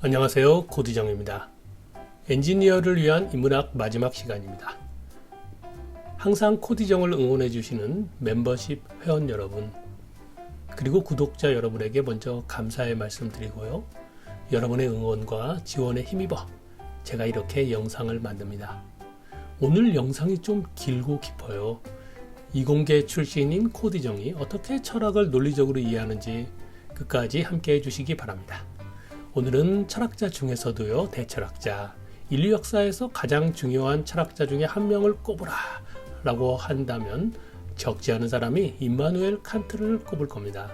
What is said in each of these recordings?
안녕하세요. 코디정입니다. 엔지니어를 위한 인문학 마지막 시간입니다. 항상 코디정을 응원해 주시는 멤버십 회원 여러분, 그리고 구독자 여러분에게 먼저 감사의 말씀 드리고요. 여러분의 응원과 지원에 힘입어 제가 이렇게 영상을 만듭니다. 오늘 영상이 좀 길고 깊어요. 이공계 출신인 코디정이 어떻게 철학을 논리적으로 이해하는지 끝까지 함께 해주시기 바랍니다. 오늘은 철학자 중에서도요, 대철학자, 인류 역사에서 가장 중요한 철학자 중에 한 명을 꼽으라 라고 한다면 적지 않은 사람이 임마누엘 칸트를 꼽을 겁니다.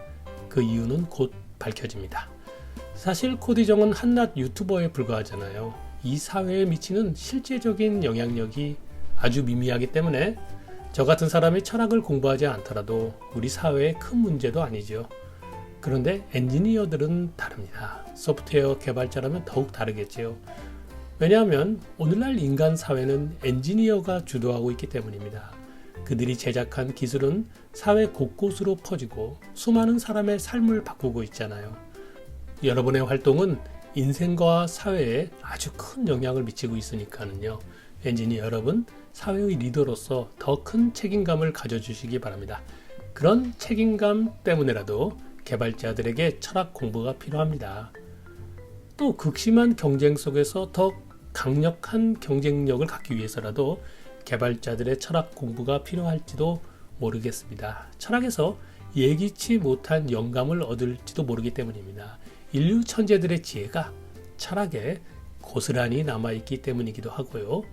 그 이유는 곧 밝혀집니다. 사실 코디정은 한낱 유튜버에 불과하잖아요. 이 사회에 미치는 실제적인 영향력이 아주 미미하기 때문에 저 같은 사람이 철학을 공부하지 않더라도 우리 사회의 큰 문제도 아니죠. 그런데 엔지니어들은 다릅니다. 소프트웨어 개발자라면 더욱 다르겠지요. 왜냐하면 오늘날 인간 사회는 엔지니어가 주도하고 있기 때문입니다. 그들이 제작한 기술은 사회 곳곳으로 퍼지고 수많은 사람의 삶을 바꾸고 있잖아요. 여러분의 활동은 인생과 사회에 아주 큰 영향을 미치고 있으니까는요. 엔지니어 여러분, 사회의 리더로서 더 큰 책임감을 가져주시기 바랍니다. 그런 책임감 때문에라도 개발자들에게 철학 공부가 필요합니다. 또 극심한 경쟁 속에서 더 강력한 경쟁력을 갖기 위해서라도 개발자들의 철학 공부가 필요할지도 모르겠습니다. 철학에서 예기치 못한 영감을 얻을지도 모르기 때문입니다. 인류 천재들의 지혜가 철학에 고스란히 남아있기 때문이기도 하고요.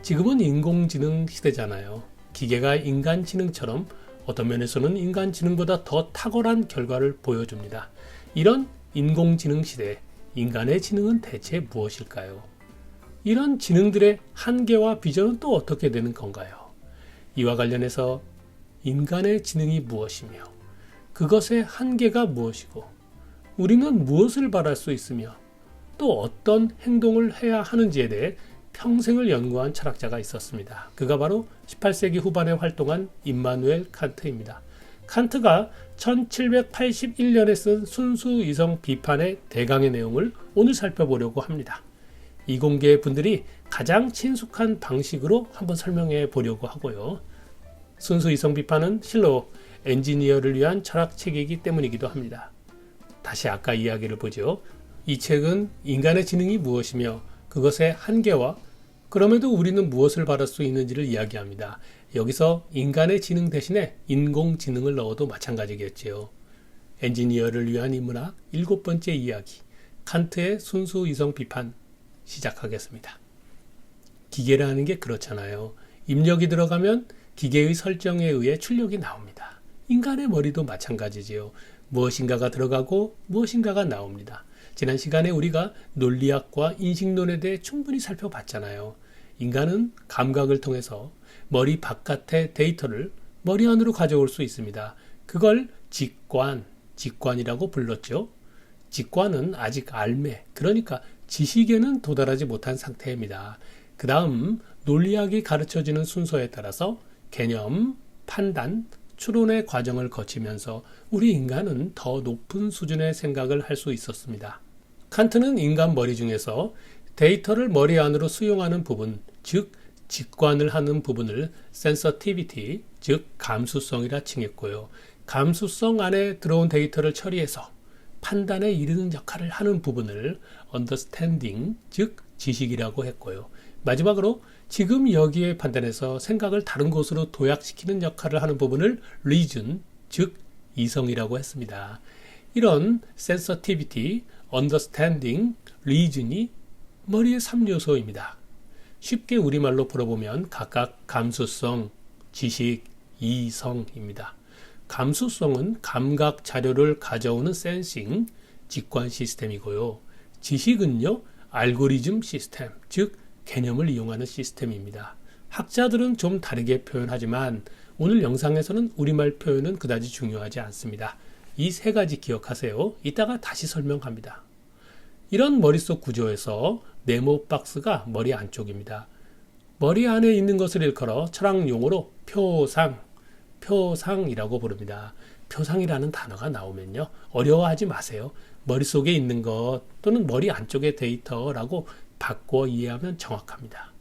지금은 인공지능 시대잖아요. 기계가 인간 지능처럼 어떤 면에서는 인간 지능보다 더 탁월한 결과를 보여줍니다. 이런 인공지능 시대, 인간의 지능은 대체 무엇일까요? 이런 지능들의 한계와 비전은 또 어떻게 되는 건가요? 이와 관련해서 인간의 지능이 무엇이며 그것의 한계가 무엇이고 우리는 무엇을 바랄 수 있으며 또 어떤 행동을 해야 하는지에 대해 평생을 연구한 철학자가 있었습니다. 그가 바로 18세기 후반에 활동한 임마누엘 칸트입니다. 칸트가 1781년에 쓴 순수이성 비판의 대강의 내용을 오늘 살펴보려고 합니다. 이공계 분들이 가장 친숙한 방식으로 한번 설명해 보려고 하고요. 순수이성 비판은 실로 엔지니어를 위한 철학책이기 때문이기도 합니다. 다시 아까 이야기를 보죠. 이 책은 인간의 지능이 무엇이며 그것의 한계와 그럼에도 우리는 무엇을 바랄 수 있는지를 이야기합니다. 여기서 인간의 지능 대신에 인공지능을 넣어도 마찬가지겠지요. 엔지니어를 위한 인문학 7번째 이야기, 칸트의 순수 이성 비판 시작하겠습니다. 기계라는 게 그렇잖아요. 입력이 들어가면 기계의 설정에 의해 출력이 나옵니다. 인간의 머리도 마찬가지지요. 무엇인가가 들어가고 무엇인가가 나옵니다. 지난 시간에 우리가 논리학과 인식론에 대해 충분히 살펴봤잖아요. 인간은 감각을 통해서 머리 바깥의 데이터를 머리 안으로 가져올 수 있습니다. 그걸 직관이라고 불렀죠. 직관은 아직 알매, 그러니까 지식에는 도달하지 못한 상태입니다. 그 다음 논리학이 가르쳐주는 순서에 따라서 개념, 판단, 추론의 과정을 거치면서 우리 인간은 더 높은 수준의 생각을 할 수 있었습니다. 칸트는 인간 머리 중에서 데이터를 머리 안으로 수용하는 부분, 즉 직관을 하는 부분을 sensitivity, 즉 감수성이라 칭했고요. 감수성 안에 들어온 데이터를 처리해서 판단에 이르는 역할을 하는 부분을 understanding, 즉 지식이라고 했고요. 마지막으로 지금 여기에 판단해서 생각을 다른 곳으로 도약시키는 역할을 하는 부분을 reason, 즉 이성이라고 했습니다. 이런 sensitivity, understanding, reason이 머리의 3요소입니다. 쉽게 우리말로 풀어보면 각각 감수성, 지식, 이성입니다. 감수성은 감각 자료를 가져오는 센싱, 직관 시스템이고요. 지식은요, 알고리즘 시스템, 즉 개념을 이용하는 시스템입니다. 학자들은 좀 다르게 표현하지만 오늘 영상에서는 우리말 표현은 그다지 중요하지 않습니다. 이 세 가지 기억하세요. 이따가 다시 설명합니다. 이런 머릿속 구조에서 네모 박스가 머리 안쪽입니다. 머리 안에 있는 것을 일컬어 철학 용어로 표상이라고 부릅니다. 표상이라는 단어가 나오면요. 어려워하지 마세요. 머릿속에 있는 것 또는 머리 안쪽의 데이터라고 바꿔 이해하면 정확합니다.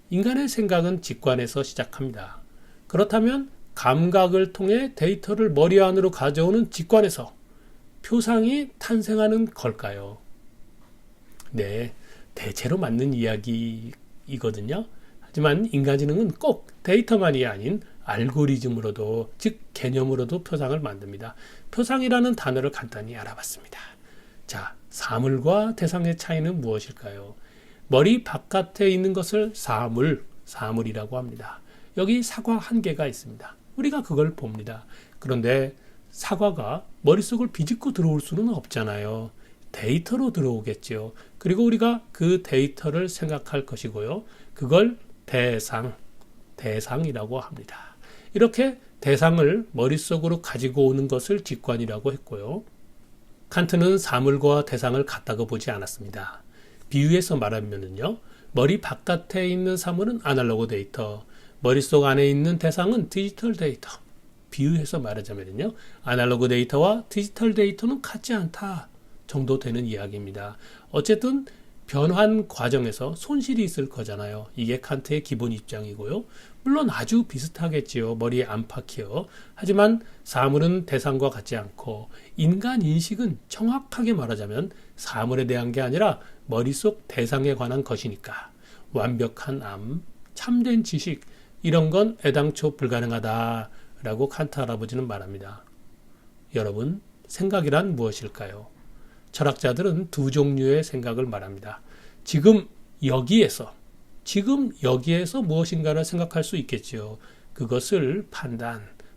인간의 생각은 직관에서 시작합니다. 그렇다면 감각을 통해 데이터를 머리 안으로 가져오는 직관에서 표상이 탄생하는 걸까요? 네, 대체로 맞는 이야기이거든요. 하지만 인간지능은 꼭 데이터만이 아닌 알고리즘으로도, 즉 개념으로도 표상을 만듭니다. 표상이라는 단어를 간단히 알아봤습니다. 자, 사물과 대상의 차이는 무엇일까요? 머리 바깥에 있는 것을 사물이라고 합니다. 여기 사과 한 개가 있습니다. 우리가 그걸 봅니다. 그런데 사과가 머릿속을 비집고 들어올 수는 없잖아요. 데이터로 들어오겠죠. 그리고 우리가 그 데이터를 생각할 것이고요. 그걸 대상이라고 합니다. 이렇게 대상을 머릿속으로 가지고 오는 것을 직관이라고 했고요. 칸트는 사물과 대상을 같다고 보지 않았습니다. 비유해서 말하면요. 머리 바깥에 있는 사물은 아날로그 데이터, 머릿속 안에 있는 대상은 디지털 데이터. 비유해서 말하자면요. 아날로그 데이터와 디지털 데이터는 같지 않다 정도 되는 이야기입니다. 어쨌든 변환 과정에서 손실이 있을 거잖아요. 이게 칸트의 기본 입장이고요. 물론 아주 비슷하겠지요. 머리 안팎이요. 하지만 사물은 대상과 같지 않고 인간 인식은 정확하게 말하자면 사물에 대한 게 아니라 머릿속 대상에 관한 것이니까 완벽한 암, 참된 지식 이런 건 애당초 불가능하다라고 칸트 할아버지는 말합니다. 여러분, 생각이란 무엇일까요? 철학자들은 두 종류의 생각을 말합니다. 지금 여기에서 무엇인가를 생각할 수 있겠지요. 그것을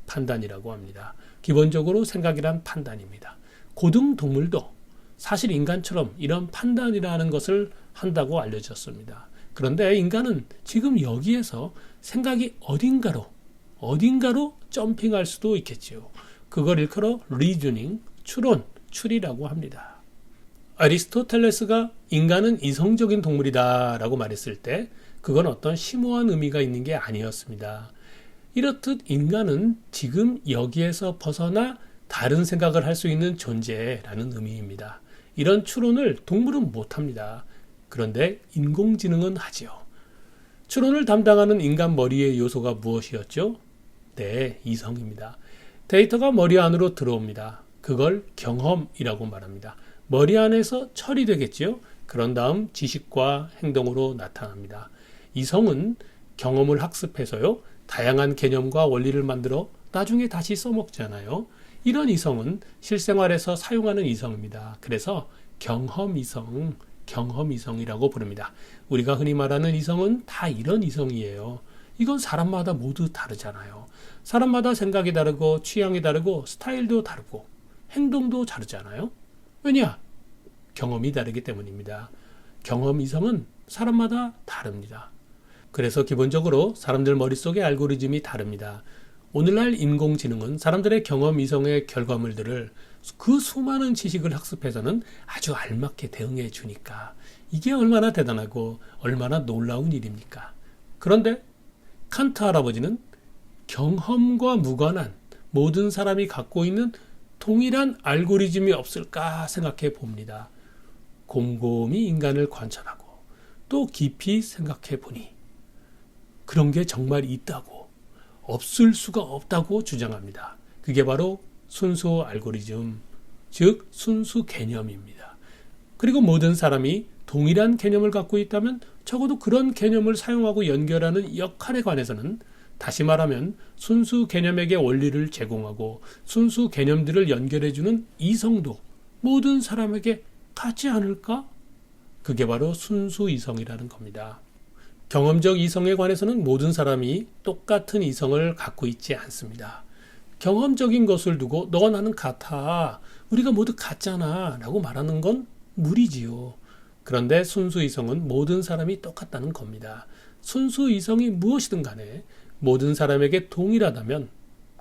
판단이라고 합니다. 기본적으로 생각이란 판단입니다. 고등 동물도 사실 인간처럼 이런 판단이라는 것을 한다고 알려졌습니다. 그런데 인간은 지금 여기에서 생각이 어딘가로 점핑할 수도 있겠지요. 그걸 일컬어 리즈닝, 추리라고 합니다. 아리스토텔레스가 인간은 이성적인 동물이다 라고 말했을 때 그건 어떤 심오한 의미가 있는 게 아니었습니다. 이렇듯 인간은 지금 여기에서 벗어나 다른 생각을 할 수 있는 존재라는 의미입니다. 이런 추론을 동물은 못합니다. 그런데 인공지능은 하지요. 추론을 담당하는 인간 머리의 요소가 무엇이었죠? 네, 이성입니다. 데이터가 머리 안으로 들어옵니다. 그걸 경험이라고 말합니다. 머리 안에서 처리되겠지요. 그런 다음 지식과 행동으로 나타납니다. 이성은 경험을 학습해서요. 다양한 개념과 원리를 만들어 나중에 다시 써먹잖아요. 이런 이성은 실생활에서 사용하는 이성입니다. 그래서 경험이성이라고 부릅니다. 우리가 흔히 말하는 이성은 다 이런 이성이에요. 이건 사람마다 모두 다르잖아요. 사람마다 생각이 다르고 취향이 다르고 스타일도 다르고 행동도 다르잖아요. 왜냐? 경험이 다르기 때문입니다. 경험 이성은 사람마다 다릅니다. 그래서 기본적으로 사람들 머릿속의 알고리즘이 다릅니다. 오늘날 인공지능은 사람들의 경험 이성의 결과물들을 그 수많은 지식을 학습해서는 아주 알맞게 대응해 주니까 이게 얼마나 대단하고 얼마나 놀라운 일입니까? 그런데 칸트 할아버지는 경험과 무관한 모든 사람이 갖고 있는 동일한 알고리즘이 없을까 생각해 봅니다. 곰곰이 인간을 관찰하고 또 깊이 생각해 보니 그런 게 정말 있다고, 없을 수가 없다고 주장합니다. 그게 바로 순수 알고리즘, 즉 순수 개념입니다. 그리고 모든 사람이 동일한 개념을 갖고 있다면 적어도 그런 개념을 사용하고 연결하는 역할에 관해서는 다시 말하면 순수 개념에게 원리를 제공하고 순수 개념들을 연결해주는 이성도 모든 사람에게 같지 않을까? 그게 바로 순수 이성이라는 겁니다. 경험적 이성에 관해서는 모든 사람이 똑같은 이성을 갖고 있지 않습니다. 경험적인 것을 두고 너와 나는 같아, 우리가 모두 같잖아 라고 말하는 건 무리지요. 그런데 순수 이성은 모든 사람이 똑같다는 겁니다. 순수 이성이 무엇이든 간에 모든 사람에게 동일하다면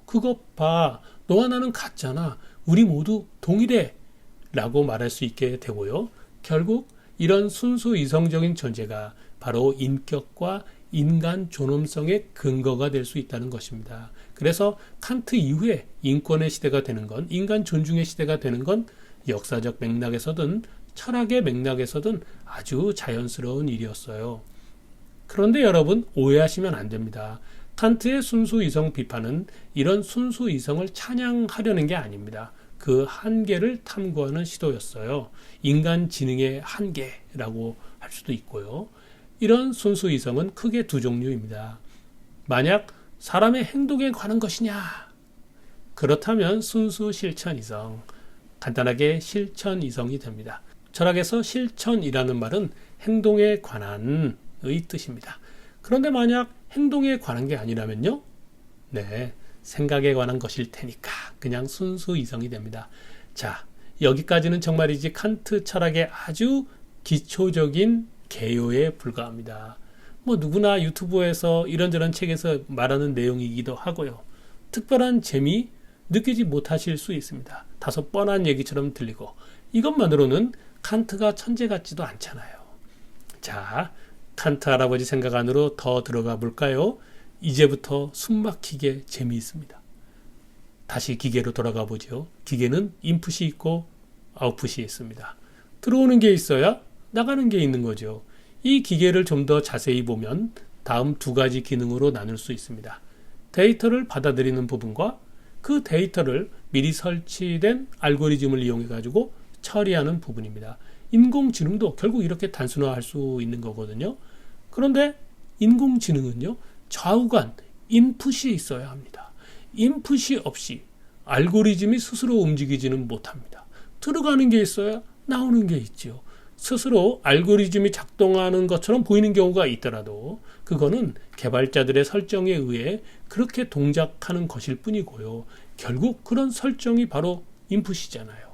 그것 봐, 너와 나는 같잖아, 우리 모두 동일해 라고 말할 수 있게 되고요. 결국 이런 순수 이성적인 존재가 바로 인격과 인간 존엄성의 근거가 될 수 있다는 것입니다. 그래서 칸트 이후에 인권의 시대가 되는 건, 인간 존중의 시대가 되는 건 역사적 맥락에서든 철학의 맥락에서든 아주 자연스러운 일이었어요. 그런데 여러분, 오해하시면 안 됩니다. 칸트의 순수 이성 비판은 이런 순수 이성을 찬양하려는 게 아닙니다. 그 한계를 탐구하는 시도였어요. 인간 지능의 한계라고 할 수도 있고요. 이런 순수 이성은 크게 두 종류입니다. 만약 사람의 행동에 관한 것이냐? 그렇다면 순수 실천 이성, 간단하게 실천 이성이 됩니다. 철학에서 실천이라는 말은 행동에 관한의 뜻입니다. 그런데 만약 행동에 관한 게 아니라면요? 네, 생각에 관한 것일 테니까 그냥 순수 이성이 됩니다. 자, 여기까지는 정말이지 칸트 철학의 아주 기초적인 개요에 불과합니다. 뭐 누구나 유튜브에서 이런저런 책에서 말하는 내용이기도 하고요. 특별한 재미 느끼지 못하실 수 있습니다. 다소 뻔한 얘기처럼 들리고 이것만으로는 칸트가 천재 같지도 않잖아요. 자, 칸트 할아버지 생각 안으로 더 들어가 볼까요? 이제부터 숨막히게 재미있습니다. 다시 기계로 돌아가 보죠. 기계는 인풋이 있고 아웃풋이 있습니다. 들어오는 게 있어야 나가는 게 있는 거죠. 이 기계를 좀 더 자세히 보면 다음 두 가지 기능으로 나눌 수 있습니다. 데이터를 받아들이는 부분과 그 데이터를 미리 설치된 알고리즘을 이용해 가지고 처리하는 부분입니다. 인공지능도 결국 이렇게 단순화할 수 있는 거거든요. 그런데 인공지능은요, 좌우간 인풋이 있어야 합니다. 인풋이 없이 알고리즘이 스스로 움직이지는 못합니다. 들어가는 게 있어야 나오는 게 있죠. 스스로 알고리즘이 작동하는 것처럼 보이는 경우가 있더라도 그거는 개발자들의 설정에 의해 그렇게 동작하는 것일 뿐이고요. 결국 그런 설정이 바로 인풋이잖아요.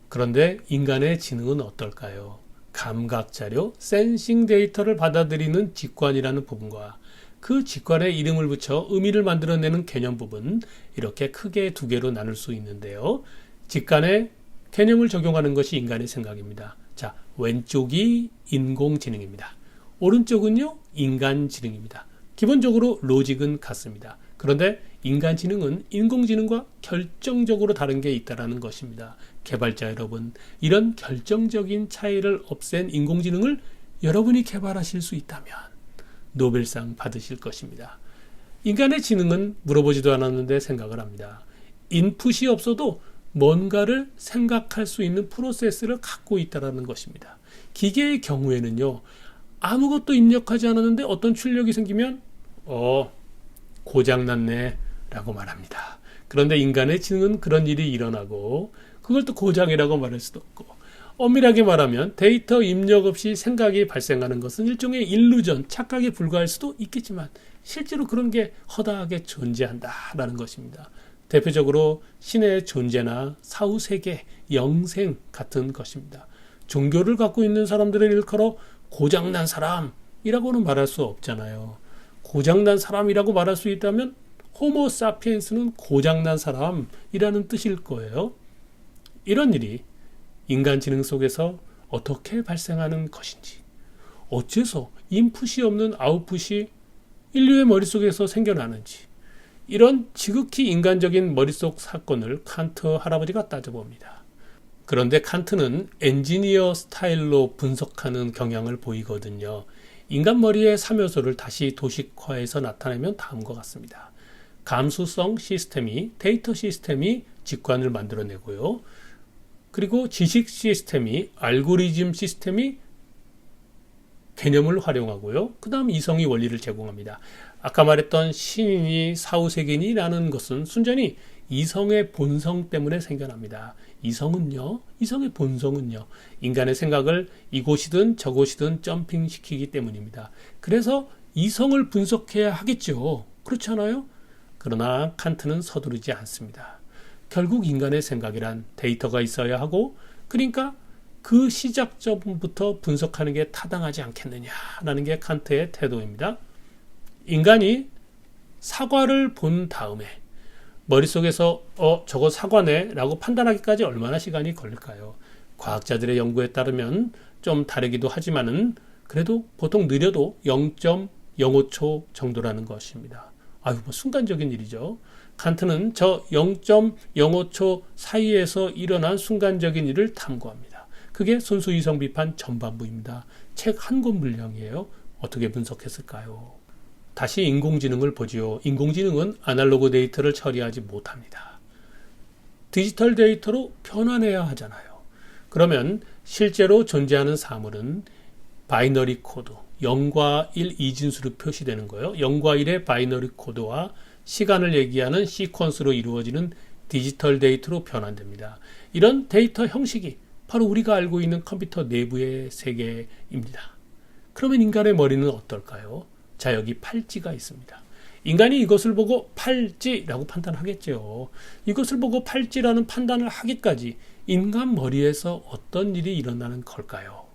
그런데 인간의 지능은 어떨까요? 감각 자료, 센싱 데이터를 받아들이는 직관이라는 부분과 그 직관에 이름을 붙여 의미를 만들어내는 개념 부분, 이렇게 크게 두 개로 나눌 수 있는데요. 직관에 개념을 적용하는 것이 인간의 생각입니다. 자, 왼쪽이 인공지능입니다. 오른쪽은요, 인간지능입니다. 기본적으로 로직은 같습니다. 그런데 인간지능은 인공지능과 결정적으로 다른 게 있다는 것입니다. 개발자 여러분, 이런 결정적인 차이를 없앤 인공지능을 여러분이 개발하실 수 있다면 노벨상 받으실 것입니다. 인간의 지능은 물어보지도 않았는데 생각을 합니다. 인풋이 없어도 뭔가를 생각할 수 있는 프로세스를 갖고 있다는 것입니다. 기계의 경우에는요, 아무것도 입력하지 않았는데 어떤 출력이 생기면 고장났네 라고 말합니다. 그런데 인간의 지능은 그런 일이 일어나고 그걸 또 고장이라고 말할 수도 없고, 엄밀하게 말하면 데이터 입력 없이 생각이 발생하는 것은 일종의 일루전, 착각에 불과할 수도 있겠지만 실제로 그런 게 허다하게 존재한다라는 것입니다. 대표적으로 신의 존재나 사후세계, 영생 같은 것입니다. 종교를 갖고 있는 사람들을 일컬어 고장난 사람이라고는 말할 수 없잖아요. 고장난 사람이라고 말할 수 있다면 호모 사피엔스는 고장난 사람이라는 뜻일 거예요. 이런 일이 인간 지능 속에서 어떻게 발생하는 것인지, 어째서 인풋이 없는 아웃풋이 인류의 머릿속에서 생겨나는지, 이런 지극히 인간적인 머릿속 사건을 칸트 할아버지가 따져봅니다. 그런데 칸트는 엔지니어 스타일로 분석하는 경향을 보이거든요. 인간 머리의 3요소를 다시 도식화해서 나타내면 다음과 같습니다. 감수성 시스템이, 데이터 시스템이 직관을 만들어내고요. 그리고 지식 시스템이, 알고리즘 시스템이 개념을 활용하고요. 그 다음 이성이 원리를 제공합니다. 아까 말했던 신인이 사후세계인이라는 것은 순전히 이성의 본성 때문에 생겨납니다. 이성의 본성은요, 인간의 생각을 이곳이든 저곳이든 점핑시키기 때문입니다. 그래서 이성을 분석해야 하겠죠. 그렇잖아요? 그러나 칸트는 서두르지 않습니다. 결국 인간의 생각이란 데이터가 있어야 하고, 그러니까 그 시작점부터 분석하는 게 타당하지 않겠느냐라는 게 칸트의 태도입니다. 인간이 사과를 본 다음에 머릿속에서 저거 사과네 라고 판단하기까지 얼마나 시간이 걸릴까요? 과학자들의 연구에 따르면 좀 다르기도 하지만은 그래도 보통 느려도 0.05초 정도라는 것입니다. 아유, 뭐 순간적인 일이죠. 칸트는 저 0.05초 사이에서 일어난 순간적인 일을 탐구합니다. 그게 순수이성 비판 전반부입니다. 책 한 권 분량이에요. 어떻게 분석했을까요? 다시 인공지능을 보지요. 인공지능은 아날로그 데이터를 처리하지 못합니다. 디지털 데이터로 변환해야 하잖아요. 그러면 실제로 존재하는 사물은 바이너리 코드, 0과 1 이진수로 표시되는 거예요. 0과 1의 바이너리 코드와 시간을 얘기하는 시퀀스로 이루어지는 디지털 데이터로 변환됩니다. 이런 데이터 형식이 바로 우리가 알고 있는 컴퓨터 내부의 세계입니다. 그러면 인간의 머리는 어떨까요? 자, 여기 팔찌가 있습니다. 인간이 이것을 보고 팔찌라고 판단하겠죠. 이것을 보고 팔찌라는 판단을 하기까지 인간 머리에서 어떤 일이 일어나는 걸까요?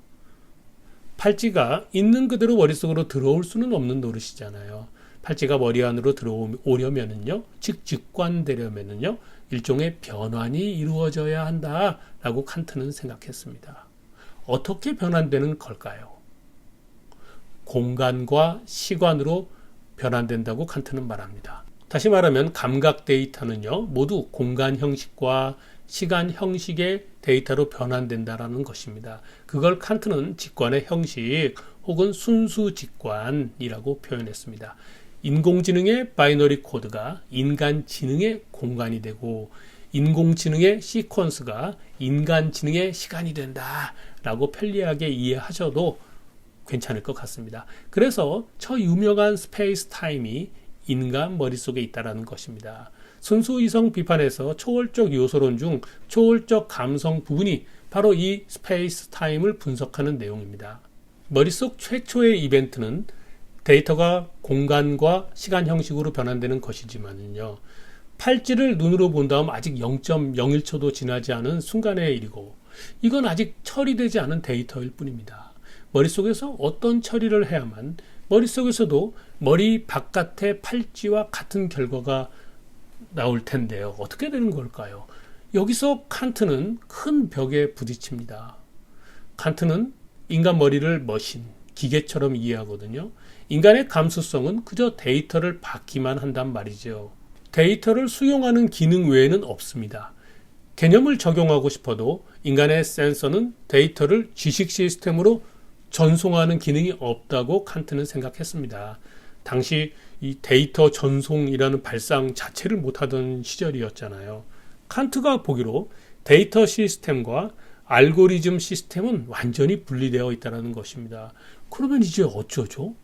팔찌가 있는 그대로 머릿속으로 들어올 수는 없는 노릇이잖아요. 팔찌가 머리 안으로 들어오려면은요, 즉 직관되려면은요, 일종의 변환이 이루어져야 한다라고 칸트는 생각했습니다. 어떻게 변환되는 걸까요? 공간과 시간으로 변환된다고 칸트는 말합니다. 다시 말하면 감각 데이터는요, 모두 공간 형식과 시간 형식의 데이터로 변환된다라는 것입니다. 그걸 칸트는 직관의 형식 혹은 순수 직관이라고 표현했습니다. 인공지능의 바이너리 코드가 인간지능의 공간이 되고 인공지능의 시퀀스가 인간지능의 시간이 된다라고 편리하게 이해하셔도 괜찮을 것 같습니다. 그래서 저 유명한 스페이스 타임이 인간 머릿속에 있다는 것입니다. 순수이성 비판에서 초월적 요소론 중 초월적 감성 부분이 바로 이 스페이스 타임을 분석하는 내용입니다. 머릿속 최초의 이벤트는 데이터가 공간과 시간 형식으로 변환되는 것이지만요, 팔찌를 눈으로 본 다음 아직 0.01초도 지나지 않은 순간의 일이고, 이건 아직 처리되지 않은 데이터일 뿐입니다. 머릿속에서 어떤 처리를 해야만 머릿속에서도 머리 바깥의 팔찌와 같은 결과가 나올 텐데요. 어떻게 되는 걸까요? 여기서 칸트는 큰 벽에 부딪힙니다. 칸트는 인간 머리를 머신, 기계처럼 이해하거든요. 인간의 감수성은 그저 데이터를 받기만 한단 말이죠. 데이터를 수용하는 기능 외에는 없습니다. 개념을 적용하고 싶어도 인간의 센서는 데이터를 지식 시스템으로 전송하는 기능이 없다고 칸트는 생각했습니다. 당시 이 데이터 전송이라는 발상 자체를 못하던 시절이었잖아요. 칸트가 보기로 데이터 시스템과 알고리즘 시스템은 완전히 분리되어 있다는 것입니다. 그러면 이제 어쩌죠?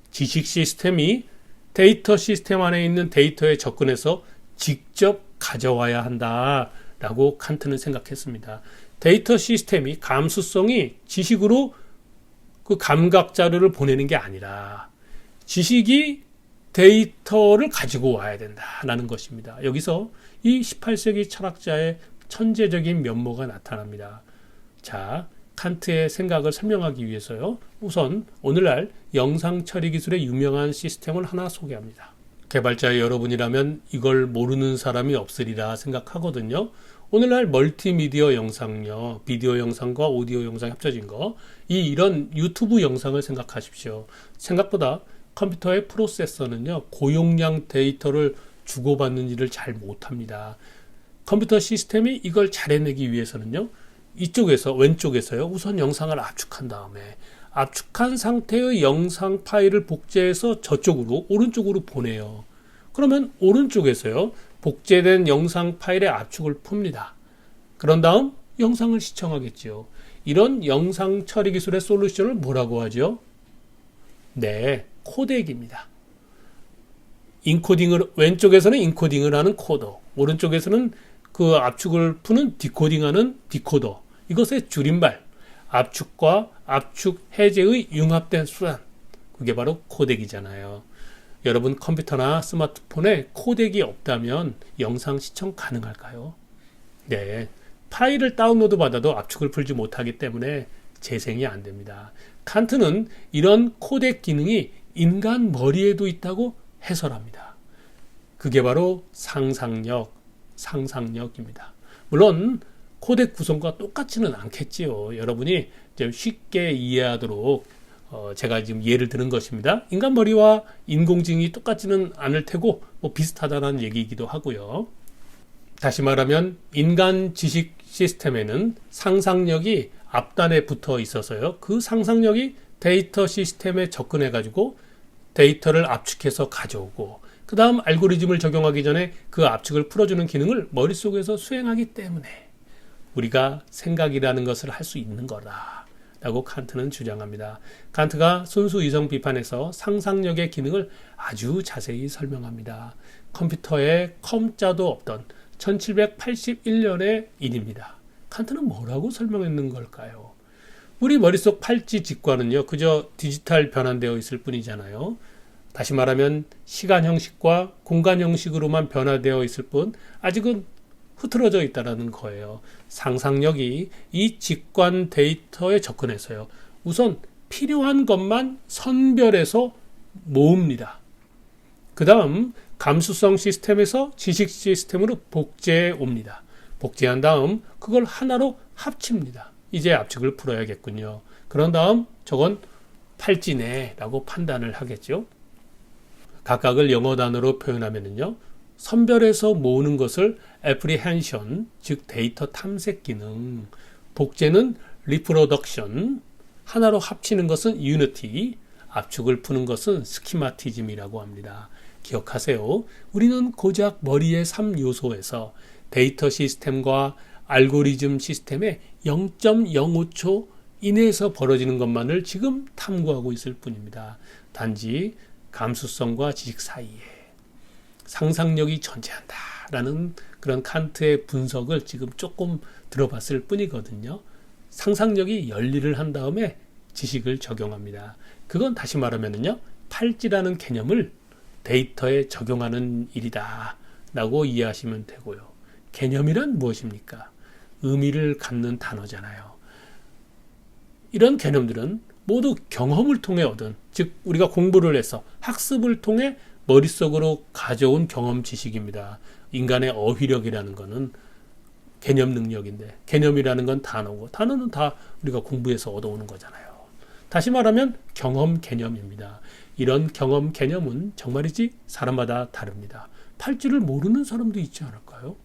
지식 시스템이 데이터 시스템 안에 있는 데이터에 접근해서 직접 가져와야 한다라고 칸트는 생각했습니다. 데이터 시스템이 감수성이 지식으로 그 감각 자료를 보내는 게 아니라 지식이 데이터를 가지고 와야 된다라는 것입니다. 여기서 이 18세기 철학자의 천재적인 면모가 나타납니다. 자, 칸트의 생각을 설명하기 위해서요, 우선 오늘날 영상 처리 기술의 유명한 시스템을 하나 소개합니다. 개발자의 여러분이라면 이걸 모르는 사람이 없으리라 생각하거든요. 오늘날 멀티미디어 영상요, 비디오 영상과 오디오 영상 합쳐진 거, 이런 유튜브 영상을 생각하십시오. 생각보다 컴퓨터의 프로세서는요, 고용량 데이터를 주고받는 일을 잘 못합니다. 컴퓨터 시스템이 이걸 잘 해내기 위해서는요, 이쪽에서, 왼쪽에서요, 우선 영상을 압축한 다음에 압축한 상태의 영상 파일을 복제해서 저쪽으로, 오른쪽으로 보내요. 그러면 오른쪽에서요, 복제된 영상 파일의 압축을 풉니다. 그런 다음 영상을 시청하겠죠. 이런 영상 처리 기술의 솔루션을 뭐라고 하죠? 네, 코덱입니다. 왼쪽에서는 인코딩을 하는 코더, 오른쪽에서는 그 압축을 푸는 디코딩하는 디코더. 이것의 줄임말, 압축과 압축 해제의 융합된 수단, 그게 바로 코덱이잖아요. 여러분 컴퓨터나 스마트폰에 코덱이 없다면 영상 시청 가능할까요? 네, 파일을 다운로드 받아도 압축을 풀지 못하기 때문에 재생이 안 됩니다. 칸트는 이런 코덱 기능이 인간 머리에도 있다고 해설합니다. 그게 바로 상상력입니다. 물론 코덱 구성과 똑같지는 않겠지요. 여러분이 쉽게 이해하도록 제가 지금 예를 드는 것입니다. 인간 머리와 인공지능이 똑같지는 않을 테고 뭐 비슷하다는 얘기이기도 하고요. 다시 말하면 인간 지식 시스템에는 상상력이 앞단에 붙어 있어서요. 그 상상력이 데이터 시스템에 접근해 가지고 데이터를 압축해서 가져오고 그 다음 알고리즘을 적용하기 전에 그 압축을 풀어주는 기능을 머릿속에서 수행하기 때문에 우리가 생각이라는 것을 할 수 있는 거다 라고 칸트는 주장합니다. 칸트가 순수 이성 비판에서 상상력의 기능을 아주 자세히 설명합니다. 컴퓨터에 컴자도 없던 1781년의 일입니다. 칸트는 뭐라고 설명했는 걸까요? 우리 머릿속 팔찌 직관은요, 그저 디지털 변환되어 있을 뿐이잖아요. 다시 말하면 시간 형식과 공간 형식으로만 변화되어 있을 뿐 아직은 흐트러져 있다는 거예요. 상상력이 이 직관 데이터에 접근해서요. 우선 필요한 것만 선별해서 모읍니다. 그 다음 감수성 시스템에서 지식 시스템으로 복제해 옵니다. 복제한 다음 그걸 하나로 합칩니다. 이제 압축을 풀어야겠군요. 그런 다음 저건 팔찌네 라고 판단을 하겠죠. 각각을 영어 단어로 표현하면요. 선별해서 모으는 것을 apprehension, 즉 데이터 탐색 기능, 복제는 reproduction, 하나로 합치는 것은 unity, 압축을 푸는 것은 스키마티즘이라고 합니다. 기억하세요. 우리는 고작 머리의 3요소에서 데이터 시스템과 알고리즘 시스템의 0.05초 이내에서 벌어지는 것만을 지금 탐구하고 있을 뿐입니다. 단지 감수성과 지식 사이에 상상력이 존재한다라는 그런 칸트의 분석을 지금 조금 들어봤을 뿐이거든요. 상상력이 열일을 한 다음에 지식을 적용합니다. 그건 다시 말하면요, 팔찌라는 개념을 데이터에 적용하는 일이다 라고 이해하시면 되고요. 개념이란 무엇입니까? 의미를 갖는 단어잖아요. 이런 개념들은 모두 경험을 통해 얻은, 즉 우리가 공부를 해서 학습을 통해 머릿속으로 가져온 경험 지식입니다. 인간의 어휘력이라는 것은 개념 능력인데, 개념이라는 건 단어고, 단어는 다 우리가 공부해서 얻어오는 거잖아요. 다시 말하면 경험 개념입니다. 이런 경험 개념은 정말이지 사람마다 다릅니다. 팔찌를 모르는 사람도 있지 않을까요?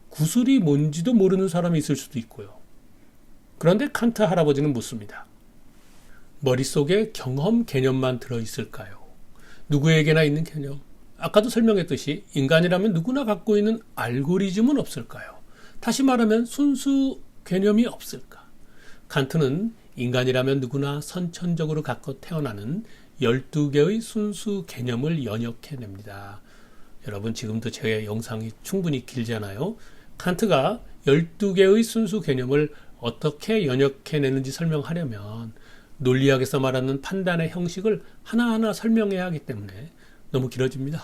구슬이 뭔지도 모르는 사람이 있을 수도 있고요. 그런데 칸트 할아버지는 묻습니다. 머릿속에 경험 개념만 들어있을까요? 누구에게나 있는 개념. 아까도 설명했듯이 인간이라면 누구나 갖고 있는 알고리즘은 없을까요? 다시 말하면 순수 개념이 없을까? 칸트는 인간이라면 누구나 선천적으로 갖고 태어나는 12개의 순수 개념을 연역해냅니다. 여러분 지금도 제 영상이 충분히 길잖아요. 칸트가 12개의 순수 개념을 어떻게 연역해내는지 설명하려면 논리학에서 말하는 판단의 형식을 하나하나 설명해야 하기 때문에 너무 길어집니다.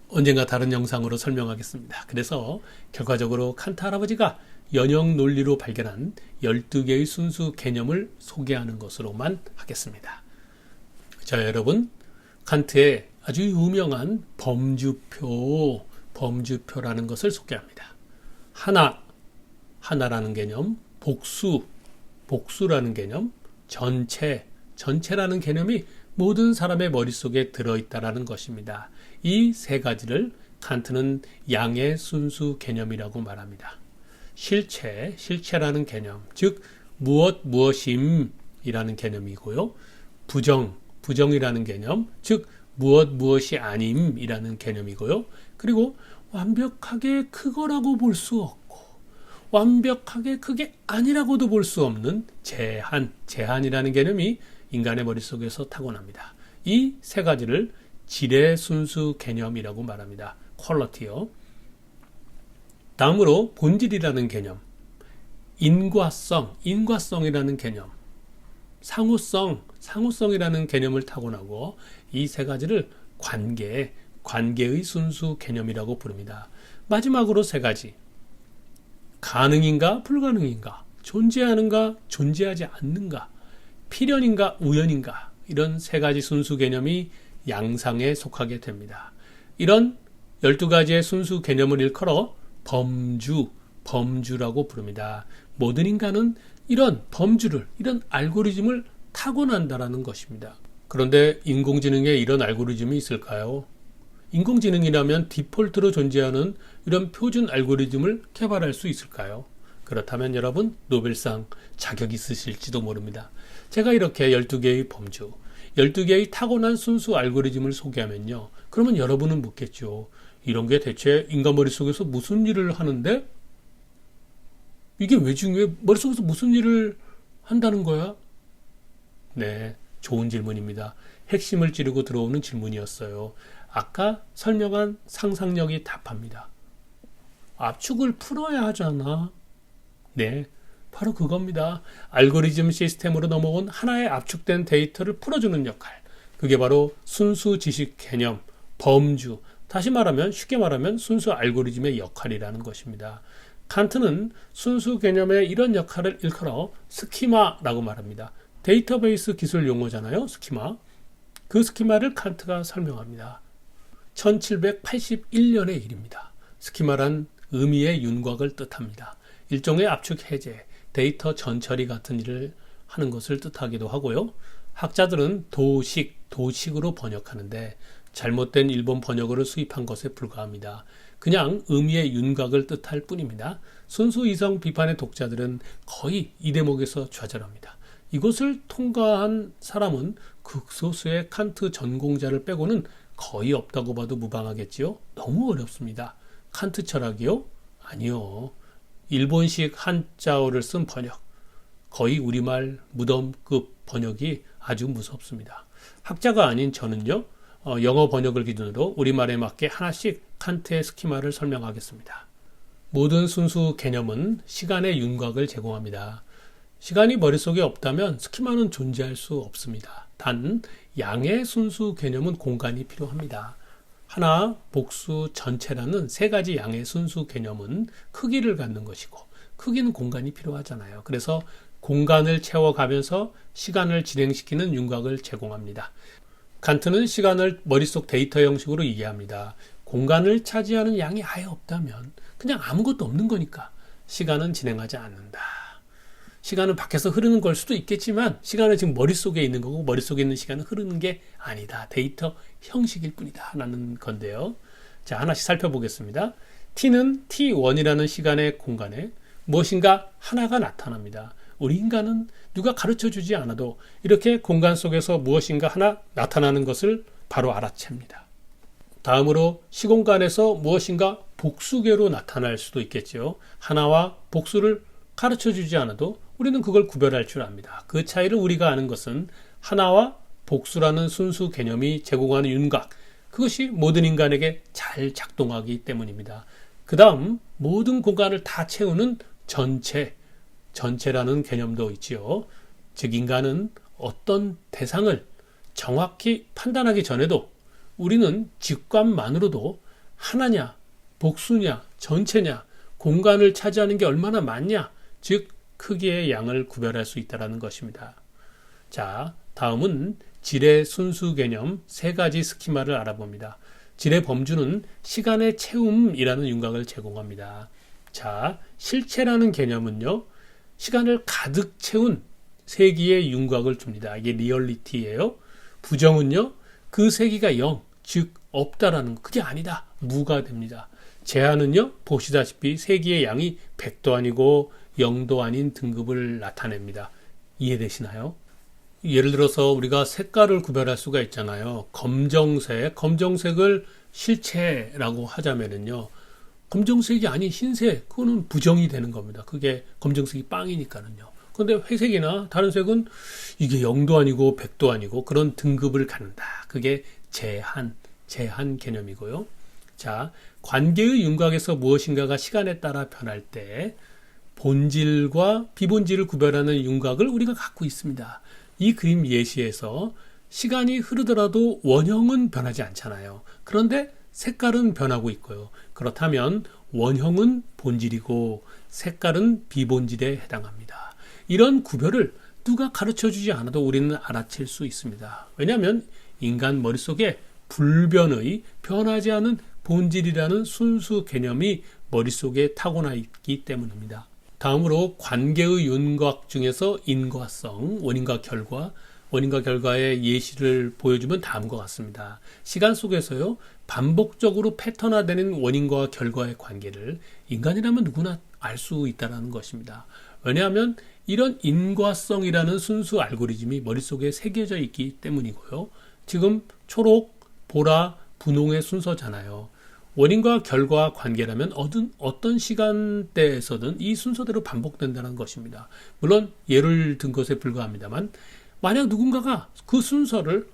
언젠가 다른 영상으로 설명하겠습니다. 그래서 결과적으로 칸트 할아버지가 연역 논리로 발견한 12개의 순수 개념을 소개하는 것으로만 하겠습니다. 자, 여러분, 칸트의 아주 유명한 범주표라는 것을 소개합니다. 하나라는 개념, 복수라는 개념, 전체라는 개념이 모든 사람의 머릿속에 들어있다라는 것입니다. 이 세 가지를 칸트는 양의 순수 개념이라고 말합니다. 실체라는 개념, 즉 무엇임이라는 개념이고요. 부정이라는 개념, 즉 무엇이 아님이라는 개념이고요. 그리고 완벽하게 그거라고 볼 수 없고 완벽하게 그게 아니라고도 볼 수 없는 제한이라는 개념이 인간의 머릿속에서 타고납니다. 이 세 가지를 질의 순수 개념이라고 말합니다. 퀄리티요. 다음으로 본질이라는 개념, 인과성이라는 개념, 상호성이라는 개념을 타고나고 이 세 가지를 관계의 순수 개념이라고 부릅니다. 마지막으로 세 가지, 가능인가 불가능인가, 존재하는가 존재하지 않는가, 필연인가 우연인가, 이런 세 가지 순수 개념이 양상에 속하게 됩니다. 이런 12가지의 순수 개념을 일컬어 범주라고 부릅니다. 모든 인간은 이런 범주를, 이런 알고리즘을 타고난다라는 것입니다. 그런데 인공지능에 이런 알고리즘이 있을까요? 인공지능이라면 디폴트로 존재하는 이런 표준 알고리즘을 개발할 수 있을까요? 그렇다면 여러분 노벨상 자격 있으실지도 모릅니다. 제가 이렇게 12개의 범주, 12개의 타고난 순수 알고리즘을 소개하면요. 그러면 여러분은 묻겠죠. 이런 게 대체 인간 머릿속에서 무슨 일을 하는데? 이게 왜 중요해? 머릿속에서 무슨 일을 한다는 거야? 네, 좋은 질문입니다. 핵심을 찌르고 들어오는 질문이었어요. 아까 설명한 상상력이 답합니다. 압축을 풀어야 하잖아. 네, 바로 그겁니다. 알고리즘 시스템으로 넘어온 하나의 압축된 데이터를 풀어주는 역할. 그게 바로 순수 지식 개념, 범주, 다시 말하면 쉽게 말하면 순수 알고리즘의 역할이라는 것입니다. 칸트는 순수 개념의 이런 역할을 일컬어 스키마라고 말합니다. 데이터베이스 기술 용어잖아요. 스키마. 그 스키마를 칸트가 설명합니다. 1781년의 일입니다. 스키마란 의미의 윤곽을 뜻합니다. 일종의 압축 해제, 데이터 전처리 같은 일을 하는 것을 뜻하기도 하고요. 학자들은 도식으로 번역하는데 잘못된 일본 번역어를 수입한 것에 불과합니다. 그냥 의미의 윤곽을 뜻할 뿐입니다. 순수 이성 비판의 독자들은 거의 이 대목에서 좌절합니다. 이것을 통과한 사람은 극소수의 칸트 전공자를 빼고는 거의 없다고 봐도 무방하겠지요. 너무 어렵습니다. 칸트 철학이요? 아니요. 일본식 한자어를 쓴 번역, 거의 우리말 무덤급 번역이 아주 무섭습니다. 학자가 아닌 저는요, 영어 번역을 기준으로 우리말에 맞게 하나씩 칸트의 스키마를 설명하겠습니다. 모든 순수 개념은 시간의 윤곽을 제공합니다. 시간이 머릿속에 없다면 스키마는 존재할 수 없습니다. 단 양의 순수 개념은 공간이 필요합니다. 하나, 복수, 전체라는 세 가지 양의 순수 개념은 크기를 갖는 것이고 크기는 공간이 필요하잖아요. 그래서 공간을 채워가면서 시간을 진행시키는 윤곽을 제공합니다. 칸트는 시간을 머릿속 데이터 형식으로 이해합니다. 공간을 차지하는 양이 아예 없다면 그냥 아무것도 없는 거니까 시간은 진행하지 않는다. 시간은 밖에서 흐르는 걸 수도 있겠지만 시간은 지금 머릿속에 있는 거고 머릿속에 있는 시간은 흐르는 게 아니다. 데이터 형식일 뿐이다 라는 건데요. 자, 하나씩 살펴보겠습니다. t는 t1이라는 시간의 공간에 무엇인가 하나가 나타납니다. 우리 인간은 누가 가르쳐주지 않아도 이렇게 공간 속에서 무엇인가 하나 나타나는 것을 바로 알아챕니다. 다음으로 시공간에서 무엇인가 복수계로 나타날 수도 있겠죠. 하나와 복수를 가르쳐주지 않아도 우리는 그걸 구별할 줄 압니다. 그 차이를 우리가 아는 것은 하나와 복수라는 순수 개념이 제공하는 윤곽, 그것이 모든 인간에게 잘 작동하기 때문입니다. 그 다음 모든 공간을 다 채우는 전체라는 개념도 있지요. 즉 인간은 어떤 대상을 정확히 판단하기 전에도 우리는 직관만으로도 하나냐, 복수냐, 전체냐, 공간을 차지하는 게 얼마나 많냐, 즉 크기의 양을 구별할 수 있다는 것입니다. 자, 다음은 질의 순수 개념 세 가지 스키마를 알아봅니다. 질의 범주는 시간의 채움이라는 윤곽을 제공합니다. 자, 실체라는 개념은요, 시간을 가득 채운 세기의 윤곽을 줍니다. 이게 리얼리티예요. 부정은요, 그 세기가 0, 즉 없다라는 거, 그게 아니다, 무가 됩니다. 제한은요, 보시다시피 세기의 양이 100도 아니고 0도 아닌 등급을 나타냅니다. 이해되시나요? 예를 들어서 우리가 색깔을 구별할 수가 있잖아요. 검정색을 실체라고 하자면은요, 검정색이 아닌 흰색, 그거는 부정이 되는 겁니다. 그게 검정색이 빵이니까는요. 그런데 회색이나 다른 색은 이게 0도 아니고 100도 아니고 그런 등급을 갖는다. 그게 제한 개념이고요. 자, 관계의 윤곽에서 무엇인가가 시간에 따라 변할 때 본질과 비본질을 구별하는 윤곽을 우리가 갖고 있습니다. 이 그림 예시에서 시간이 흐르더라도 원형은 변하지 않잖아요. 그런데 색깔은 변하고 있고요. 그렇다면 원형은 본질이고 색깔은 비본질에 해당합니다. 이런 구별을 누가 가르쳐주지 않아도 우리는 알아챌 수 있습니다. 왜냐하면 인간 머릿속에 불변의 변하지 않은 본질이라는 순수 개념이 머릿속에 타고나 있기 때문입니다. 다음으로 관계의 윤곽 중에서 인과성, 원인과 결과, 원인과 결과의 예시를 보여주면 다음과 같습니다. 시간 속에서요, 반복적으로 패턴화되는 원인과 결과의 관계를 인간이라면 누구나 알 수 있다는 것입니다. 왜냐하면 이런 인과성이라는 순수 알고리즘이 머릿속에 새겨져 있기 때문이고요. 지금 초록, 보라, 분홍의 순서잖아요. 원인과 결과 관계라면 어떤 시간대에서든 이 순서대로 반복된다는 것입니다. 물론 예를 든 것에 불과합니다만 만약 누군가가 그 순서를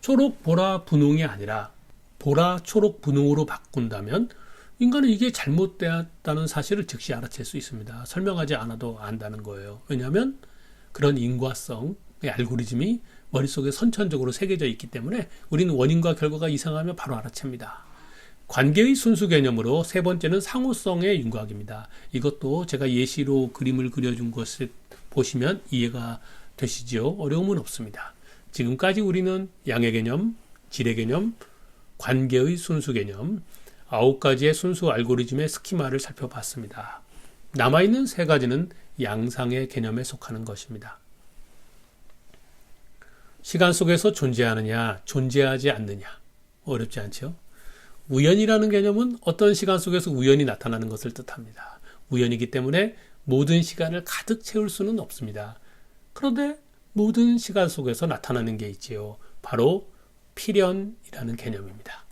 초록, 보라, 분홍이 아니라 보라, 초록, 분홍으로 바꾼다면 인간은 이게 잘못되었다는 사실을 즉시 알아챌 수 있습니다. 설명하지 않아도 안다는 거예요. 왜냐하면 그런 인과성의 알고리즘이 머릿속에 선천적으로 새겨져 있기 때문에 우리는 원인과 결과가 이상하면 바로 알아챕니다. 관계의 순수 개념으로 세 번째는 상호성의 윤곽입니다. 이것도 제가 예시로 그림을 그려준 것을 보시면 이해가 되시죠? 어려움은 없습니다. 지금까지 우리는 양의 개념, 질의 개념, 관계의 순수 개념, 9가지의 순수 알고리즘의 스키마를 살펴봤습니다. 남아있는 3가지는 양상의 개념에 속하는 것입니다. 시간 속에서 존재하느냐, 존재하지 않느냐. 어렵지 않죠? 우연이라는 개념은 어떤 시간 속에서 우연히 나타나는 것을 뜻합니다. 우연이기 때문에 모든 시간을 가득 채울 수는 없습니다. 그런데 모든 시간 속에서 나타나는 게 있지요. 바로 필연이라는 개념입니다.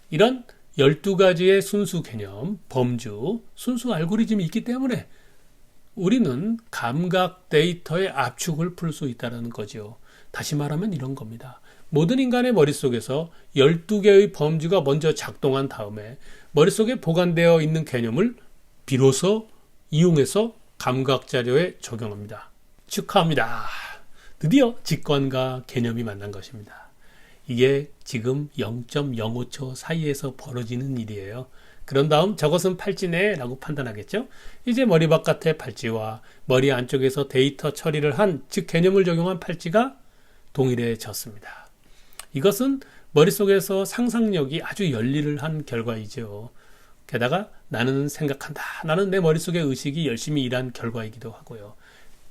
이런 12가지의 순수 개념, 범주, 순수 알고리즘이 있기 때문에 우리는 감각 데이터의 압축을 풀 수 있다는 거죠. 다시 말하면 이런 겁니다. 모든 인간의 머릿속에서 12개의 범주가 먼저 작동한 다음에 머릿속에 보관되어 있는 개념을 비로소 이용해서 감각 자료에 적용합니다. 축하합니다. 드디어 직관과 개념이 만난 것입니다. 이게 지금 0.05초 사이에서 벌어지는 일이에요. 그런 다음 저것은 팔찌네 라고 판단하겠죠. 이제 머리 바깥의 팔찌와 머리 안쪽에서 데이터 처리를 한, 즉 개념을 적용한 팔찌가 동일해졌습니다. 이것은 머릿속에서 상상력이 아주 열일을 한 결과이죠. 게다가 나는 생각한다. 나는 내 머릿속의 의식이 열심히 일한 결과이기도 하고요.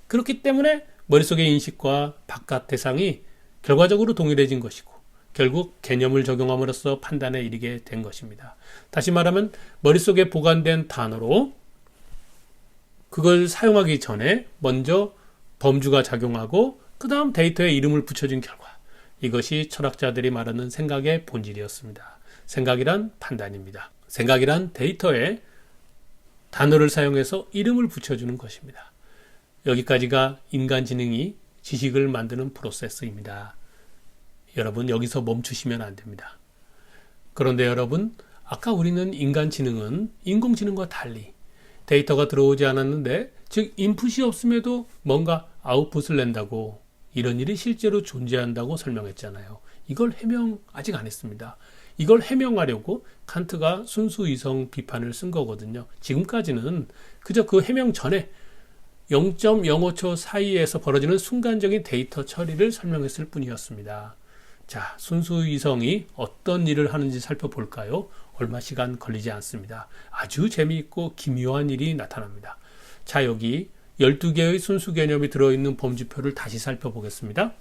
그렇기 때문에 머릿속의 인식과 바깥 대상이 결과적으로 동일해진 것이고 결국 개념을 적용함으로써 판단에 이르게 된 것입니다. 다시 말하면 머릿속에 보관된 단어로 그걸 사용하기 전에 먼저 범주가 작용하고 그 다음 데이터에 이름을 붙여준 결과, 이것이 철학자들이 말하는 생각의 본질이었습니다. 생각이란 판단입니다. 생각이란 데이터에 단어를 사용해서 이름을 붙여주는 것입니다. 여기까지가 인간 지능이 지식을 만드는 프로세스입니다. 여러분 여기서 멈추시면 안 됩니다. 그런데 여러분, 아까 우리는 인간지능은 인공지능과 달리 데이터가 들어오지 않았는데, 즉 인풋이 없음에도 뭔가 아웃풋을 낸다고, 이런 일이 실제로 존재한다고 설명했잖아요. 이걸 해명 아직 안 했습니다. 이걸 해명하려고 칸트가 순수 이성 비판을 쓴 거거든요. 지금까지는 그저 그 해명 전에 0.05초 사이에서 벌어지는 순간적인 데이터 처리를 설명했을 뿐이었습니다. 자, 순수 이성이 어떤 일을 하는지 살펴볼까요? 얼마 시간 걸리지 않습니다. 아주 재미있고 기묘한 일이 나타납니다. 자, 여기 12개의 순수 개념이 들어있는 범주표를 다시 살펴보겠습니다.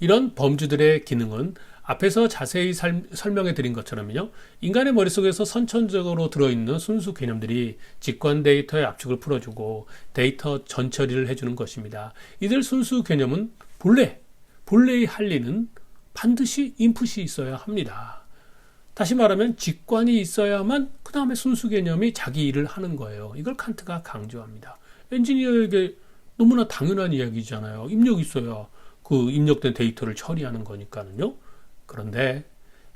이런 범주들의 기능은 앞에서 자세히 설명해 드린 것처럼요, 인간의 머릿속에서 선천적으로 들어있는 순수 개념들이 직관 데이터의 압축을 풀어주고 데이터 전처리를 해주는 것입니다. 이들 순수 개념은 본래의 할 일은 반드시 인풋이 있어야 합니다. 다시 말하면 직관이 있어야만 그 다음에 순수 개념이 자기 일을 하는 거예요. 이걸 칸트가 강조합니다. 엔지니어에게 너무나 당연한 이야기잖아요. 입력이 있어야 그 입력된 데이터를 처리하는 거니까는요. 그런데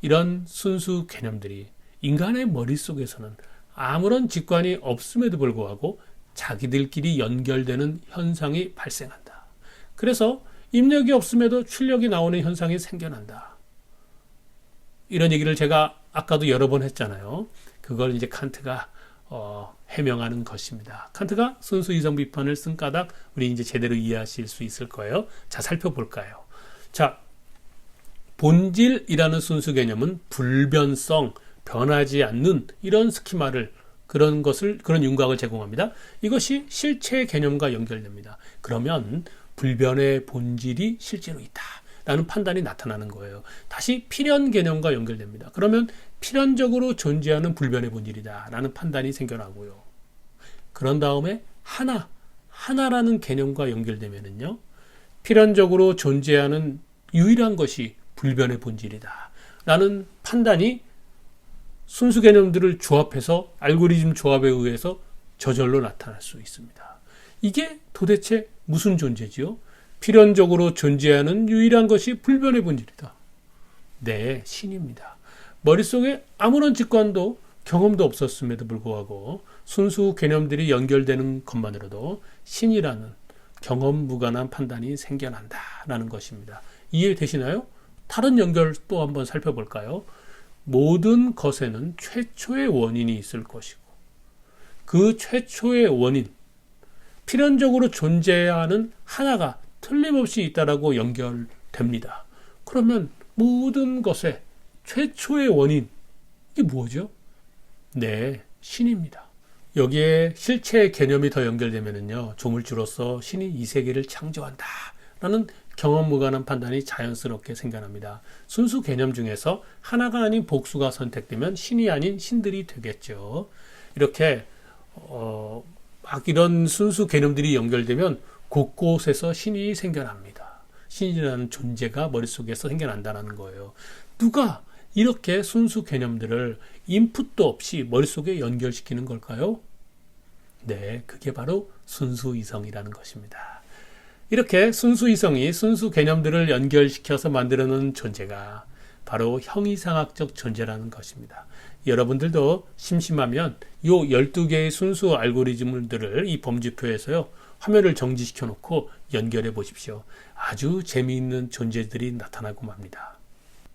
이런 순수 개념들이 인간의 머릿속에서는 아무런 직관이 없음에도 불구하고 자기들끼리 연결되는 현상이 발생한다. 그래서 입력이 없음에도 출력이 나오는 현상이 생겨난다. 이런 얘기를 제가 아까도 여러 번 했잖아요. 그걸 이제 칸트가 해명하는 것입니다. 칸트가 순수 이성 비판을 쓴 까닭 우리 이제 제대로 이해하실 수 있을 거예요. 자, 살펴볼까요? 자, 본질이라는 순수 개념은 불변성, 변하지 않는 이런 스키마를, 그런 윤곽을 제공합니다. 이것이 실체 개념과 연결됩니다. 그러면 불변의 본질이 실제로 있다 라는 판단이 나타나는 거예요. 다시 필연 개념과 연결됩니다. 그러면 필연적으로 존재하는 불변의 본질이다 라는 판단이 생겨나고요. 그런 다음에 하나라는 개념과 연결되면은요, 필연적으로 존재하는 유일한 것이 불변의 본질이다 라는 판단이 순수 개념들을 조합해서 알고리즘 조합에 의해서 저절로 나타날 수 있습니다. 이게 도대체 무슨 존재지요? 필연적으로 존재하는 유일한 것이 불변의 본질이다. 네, 신입니다. 머릿속에 아무런 직관도 경험도 없었음에도 불구하고 순수 개념들이 연결되는 것만으로도 신이라는 경험 무관한 판단이 생겨난다라는 것입니다. 이해되시나요? 다른 연결 또 한번 살펴볼까요? 모든 것에는 최초의 원인이 있을 것이고 그 최초의 원인, 필연적으로 존재하는 하나가 틀림없이 있다라고 연결됩니다. 그러면 모든 것의 최초의 원인, 이게 뭐죠? 네, 신입니다. 여기에 실체의 개념이 더 연결되면요, 조물주로서 신이 이 세계를 창조한다 라는 경험 무관한 판단이 자연스럽게 생겨납니다. 순수 개념 중에서 하나가 아닌 복수가 선택되면 신이 아닌 신들이 되겠죠. 이렇게 막 이런 순수 개념들이 연결되면 곳곳에서 신이 생겨납니다. 신이라는 존재가 머릿속에서 생겨난다는 거예요. 누가 이렇게 순수 개념들을 인풋도 없이 머릿속에 연결시키는 걸까요? 네, 그게 바로 순수 이성이라는 것입니다. 이렇게 순수 이성이 순수 개념들을 연결시켜서 만들어낸 존재가 바로 형이상학적 존재라는 것입니다. 여러분들도 심심하면 이 12개의 순수 알고리즘들을 이 범주표에서요, 화면을 정지시켜 놓고 연결해 보십시오. 아주 재미있는 존재들이 나타나고 맙니다.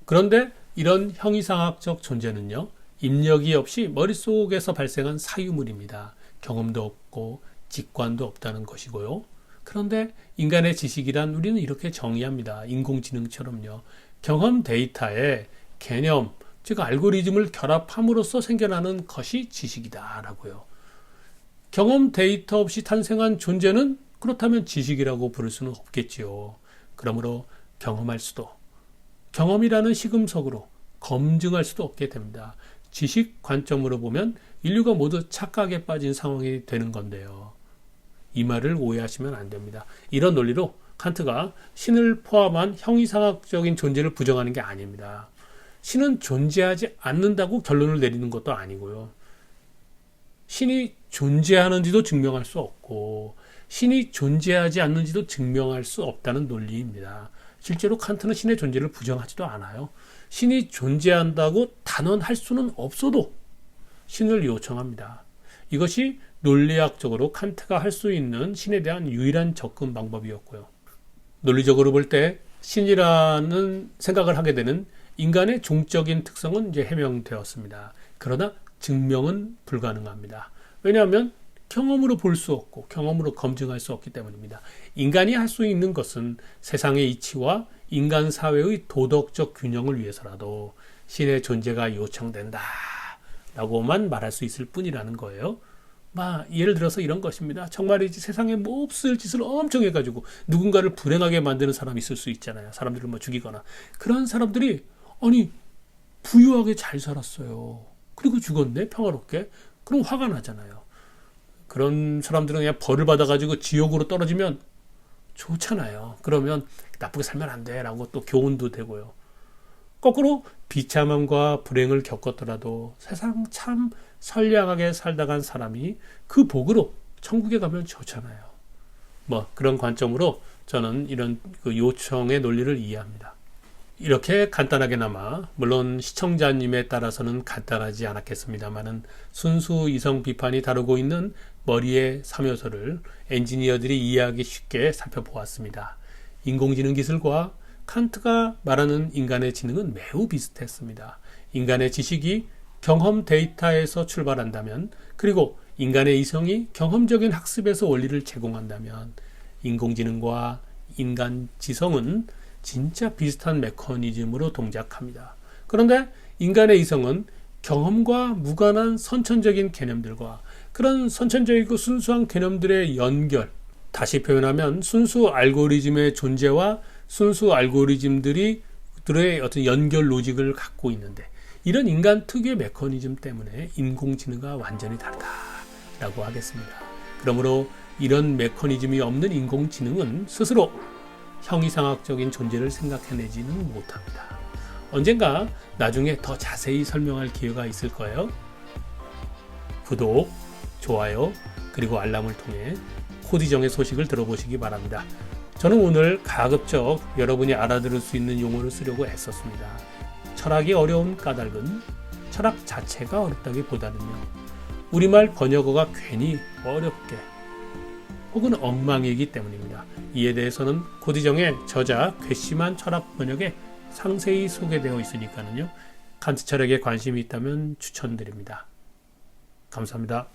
그런데 이런 형이상학적 존재는요, 입력이 없이 머릿속에서 발생한 사유물입니다. 경험도 없고 직관도 없다는 것이고요. 그런데 인간의 지식이란 우리는 이렇게 정의합니다. 인공지능처럼요. 경험 데이터에 개념, 즉 알고리즘을 결합함으로써 생겨나는 것이 지식이다라고요. 경험 데이터 없이 탄생한 존재는 그렇다면 지식이라고 부를 수는 없겠지요. 그러므로 경험할 수도, 경험이라는 시금석으로 검증할 수도 없게 됩니다. 지식 관점으로 보면 인류가 모두 착각에 빠진 상황이 되는 건데요. 이 말을 오해하시면 안 됩니다. 이런 논리로 칸트가 신을 포함한 형이상학적인 존재를 부정하는 게 아닙니다. 신은 존재하지 않는다고 결론을 내리는 것도 아니고요. 신이 존재하는지도 증명할 수 없고 신이 존재하지 않는지도 증명할 수 없다는 논리입니다. 실제로 칸트는 신의 존재를 부정하지도 않아요. 신이 존재한다고 단언할 수는 없어도 신을 요청합니다. 이것이 논리학적으로 칸트가 할 수 있는 신에 대한 유일한 접근 방법이었고요. 논리적으로 볼 때 신이라는 생각을 하게 되는 인간의 종적인 특성은 이제 해명되었습니다. 그러나 증명은 불가능합니다. 왜냐하면 경험으로 볼 수 없고 경험으로 검증할 수 없기 때문입니다. 인간이 할 수 있는 것은 세상의 이치와 인간 사회의 도덕적 균형을 위해서라도 신의 존재가 요청된다 라고만 말할 수 있을 뿐이라는 거예요. 예를 들어서 이런 것입니다. 정말이지 세상에 뭐 없을 짓을 엄청 해가지고 누군가를 불행하게 만드는 사람이 있을 수 있잖아요. 사람들을 죽이거나. 그런 사람들이 부유하게 잘 살았어요. 그리고 죽었네, 평화롭게. 그럼 화가 나잖아요. 그런 사람들은 그냥 벌을 받아가지고 지옥으로 떨어지면 좋잖아요. 그러면 나쁘게 살면 안 돼 라고 또 교훈도 되고요. 거꾸로 비참함과 불행을 겪었더라도 세상 참 선량하게 살다 간 사람이 그 복으로 천국에 가면 좋잖아요. 그런 관점으로 저는 이런 요청의 논리를 이해합니다. 이렇게 간단하게나마, 물론 시청자님에 따라서는 간단하지 않았겠습니다만은 순수 이성 비판이 다루고 있는 머리의 3요소를 엔지니어들이 이해하기 쉽게 살펴보았습니다. 인공지능 기술과 칸트가 말하는 인간의 지능은 매우 비슷했습니다. 인간의 지식이 경험 데이터에서 출발한다면, 그리고 인간의 이성이 경험적인 학습에서 원리를 제공한다면 인공지능과 인간 지성은 진짜 비슷한 메커니즘으로 동작합니다. 그런데 인간의 이성은 경험과 무관한 선천적인 개념들과 그런 선천적이고 순수한 개념들의 연결, 다시 표현하면 순수 알고리즘의 존재와 순수 알고리즘들의 어떤 연결 로직을 갖고 있는데, 이런 인간 특유의 메커니즘 때문에 인공지능과 완전히 다르다라고 하겠습니다. 그러므로 이런 메커니즘이 없는 인공지능은 스스로 형이상학적인 존재를 생각해내지는 못합니다. 언젠가 나중에 더 자세히 설명할 기회가 있을 거예요. 구독, 좋아요, 그리고 알람을 통해 코디정의 소식을 들어보시기 바랍니다. 저는 오늘 가급적 여러분이 알아들을 수 있는 용어를 쓰려고 애썼습니다. 철학이 어려운 까닭은 철학 자체가 어렵다기보다는요, 우리말 번역어가 괜히 어렵게 혹은 엉망이기 때문입니다. 이에 대해서는 코디정의 저자 괘씸한 철학 번역에 상세히 소개되어 있으니까요, 칸트 철학에 관심이 있다면 추천드립니다. 감사합니다.